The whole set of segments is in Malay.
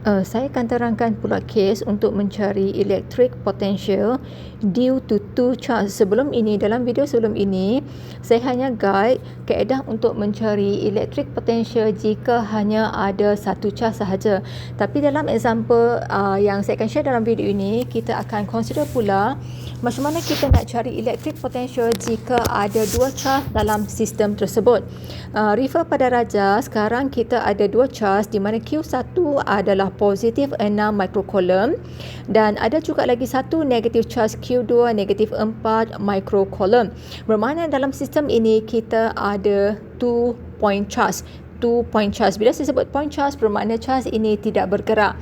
Saya akan terangkan pula kes untuk mencari electric potential due to two charge. Dalam video sebelum ini, saya hanya guide kaedah untuk mencari electric potential jika hanya ada satu charge sahaja. Tapi dalam example yang saya akan share dalam video ini, kita akan consider pula macam mana kita nak cari electric potential jika ada dua charge dalam sistem tersebut. Refer pada Raja, sekarang kita ada dua charge di mana Q1 adalah positif 6 microcoulomb dan ada juga lagi satu negative charge Q2 negatif 4 microcoulomb. Bermakna dalam sistem ini kita ada 2 point charge. Bila saya sebut point charge, bermakna charge ini tidak bergerak.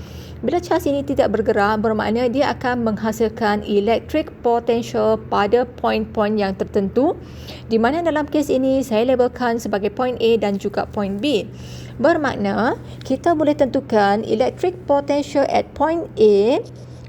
Bila charge ini tidak bergerak, bermakna dia akan menghasilkan electric potential pada point-point yang tertentu, di mana dalam kes ini saya labelkan sebagai point A dan juga point B. Bermakna kita boleh tentukan electric potential at point A,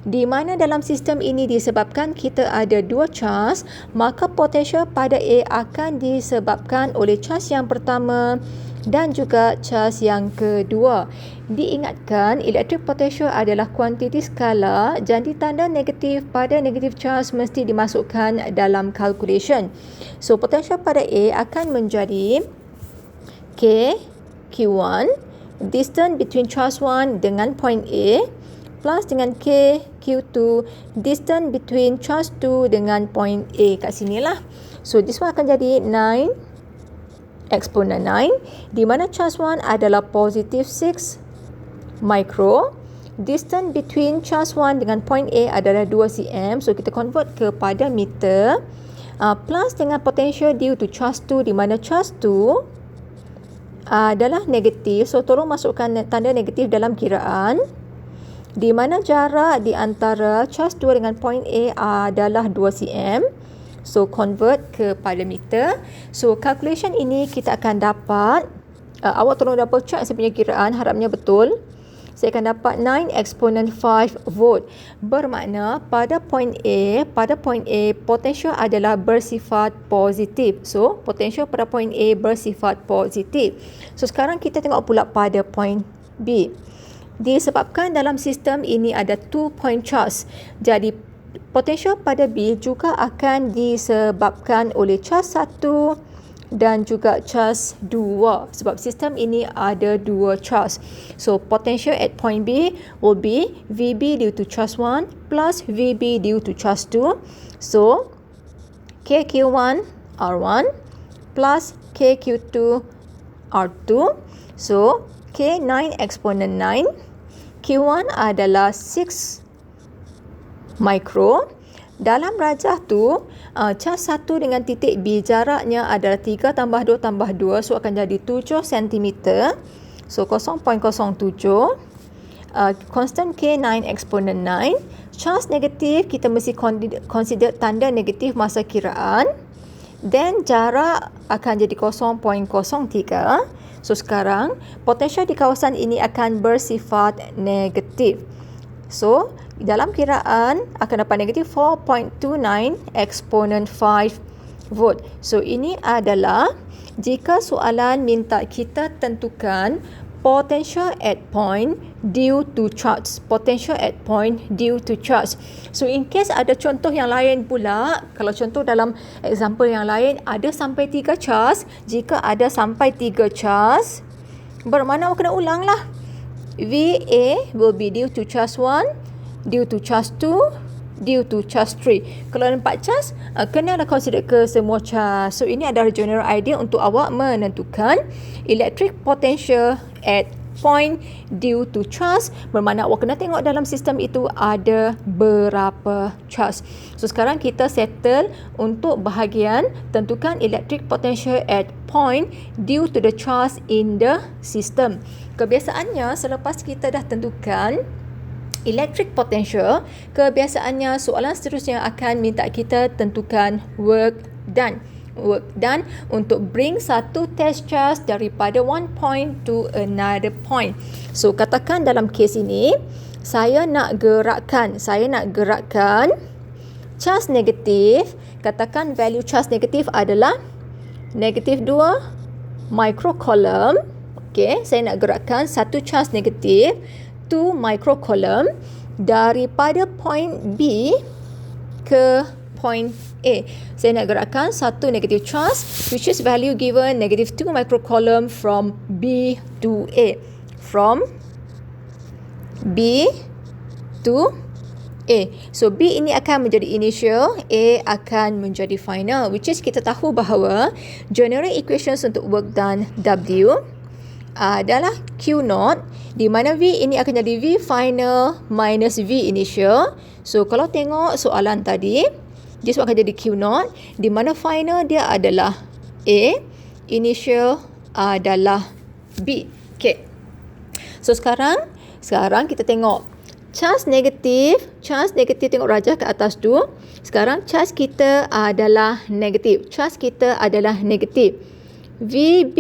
di mana dalam sistem ini disebabkan kita ada dua charge, maka potential pada A akan disebabkan oleh charge yang pertama dan juga charge yang kedua. Diingatkan, electric potential adalah kuantiti skala, jadi tanda negatif pada negative charge mesti dimasukkan dalam calculation. So, potential pada A akan menjadi K Q1, distance between charge 1 dengan point A, plus dengan K Q2, distance between charge 2 dengan point A. Kat sinilah. So, this one akan jadi 9 exponent 9, di mana charge 1 adalah positif 6 micro. Distance between charge 1 dengan point A adalah 2 cm. So, kita convert kepada meter. Plus dengan potential due to charge 2, di mana charge 2 adalah negatif. So, tolong masukkan tanda negatif dalam kiraan. Di mana jarak di antara charge 2 dengan point A adalah 2 cm. So, convert kepada meter. So, calculation ini kita akan dapat, awak tolong double check saya punya kiraan, harapnya betul. Saya akan dapat 9 exponent 5 volt. Bermakna pada point A, potential adalah bersifat positif. So, potential pada point A bersifat positif. So, sekarang kita tengok pula pada point B. Disebabkan dalam sistem ini ada 2 point charge, jadi potential pada B juga akan disebabkan oleh charge 1 dan juga charge 2, sebab sistem ini ada dua charge. So, potential at point B will be VB due to charge 1 plus VB due to charge 2. So, KQ1 R1 plus KQ2 R2. So, K9 exponent 9. Q1 adalah 6 micro. Dalam rajah tu, charge 1 dengan titik B jaraknya adalah 3 tambah 2 tambah 2, so akan jadi 7 cm. So 0.07. Constant K9 exponent 9. Charge negatif kita mesti consider tanda negatif masa kiraan. Then jarak akan jadi 0.03. So sekarang potential di kawasan ini akan bersifat negatif. So, dalam kiraan akan dapat negatif 4.29 exponent 5 volt. So, ini adalah jika soalan minta kita tentukan potential at point due to charge. Potential at point due to charge. So, in case ada contoh yang lain pula, kalau contoh dalam example yang lain ada sampai 3 charge, jika ada sampai 3 charge, bermakna awak kena ulang lah. VA will be due to charge 1, due to charge 2, due to charge 3. Kalau ada 4 charge, kenalah consider ke semua charge. So, ini adalah general idea untuk awak menentukan electric potential at point due to charge. Bermakna awak kena tengok dalam sistem itu ada berapa charge. So, sekarang kita settle untuk bahagian tentukan electric potential at point due to the charge in the system. Kebiasaannya selepas kita dah tentukan electric potential, kebiasaannya soalan seterusnya akan minta kita tentukan work done. Work done untuk bring satu test charge daripada one point to another point. So, katakan dalam kes ini, saya nak gerakkan charge negatif. Katakan value charge negatif adalah negatif 2 microcoulomb. Okey, saya nak gerakkan satu charge negatif 2 microcoulomb daripada point B ke point A. Saya nak gerakkan satu negative charge which is value given negative 2 microcoulomb from B to A. From B to A. So B ini akan menjadi initial, A akan menjadi final, which is kita tahu bahawa general equations untuk work done W adalah Q0, di mana V ini akan jadi V final minus V initial. So kalau tengok soalan tadi, dia akan jadi Q0, di mana final dia adalah A, initial adalah B. Okay. So sekarang kita tengok charge negatif tengok rajah ke atas tu. Sekarang charge kita adalah negatif. VB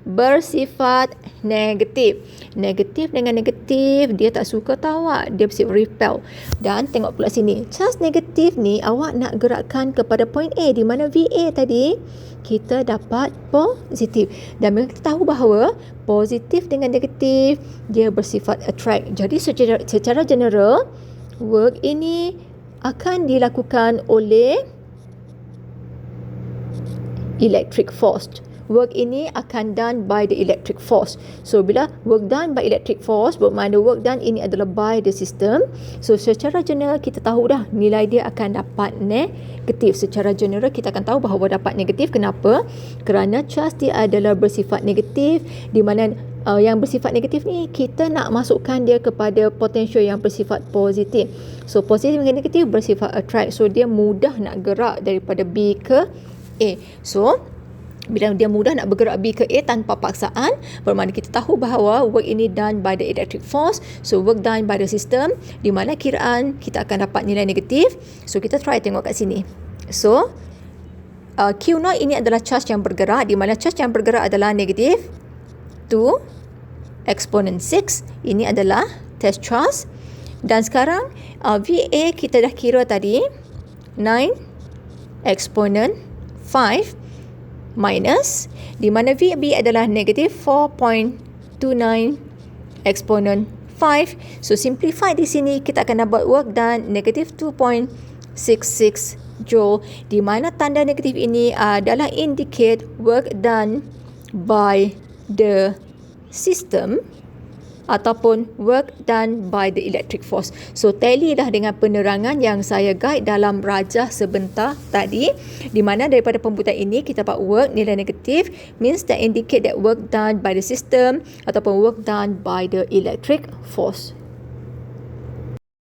bersifat negatif. Negatif dengan negatif, dia tak suka tawak, dia bersifat repel. Dan tengok pula sini, charge negatif ni awak nak gerakkan kepada point A, di mana VA tadi kita dapat positif. Dan kita tahu bahawa positif dengan negatif dia bersifat attract. Jadi secara general work ini akan dilakukan oleh electric force. Work ini akan done by the electric force. So bila work done by electric force, bermakna work done ini adalah by the system. So secara general kita tahu dah nilai dia akan dapat negatif. Secara general kita akan tahu bahawa dapat negatif. Kenapa? Kerana charge dia adalah bersifat negatif, di mana yang bersifat negatif ni kita nak masukkan dia kepada potential yang bersifat positif. So positif dengan negatif bersifat attract. So dia mudah nak gerak daripada B ke A. So bila dia mudah nak bergerak B ke A tanpa paksaan, bermakna kita tahu bahawa work ini done by the electric force. So work done by the system, di mana kiraan kita akan dapat nilai negatif. So kita try tengok kat sini. So Q0 ini adalah charge yang bergerak, di mana charge yang bergerak adalah negatif 2 exponent 6. Ini adalah test charge. Dan sekarang VA kita dah kira tadi 9 exponent 5 minus, di mana VB adalah negatif 4.29 exponent 5. So simplify di sini kita akan dapat work done negatif 2.66 joule, di mana tanda negatif ini adalah indicate work done by the system ataupun work done by the electric force. So tally lah dengan penerangan yang saya guide dalam rajah sebentar tadi, di mana daripada pembuatan ini kita dapat work nilai negatif means that indicate that work done by the system ataupun work done by the electric force.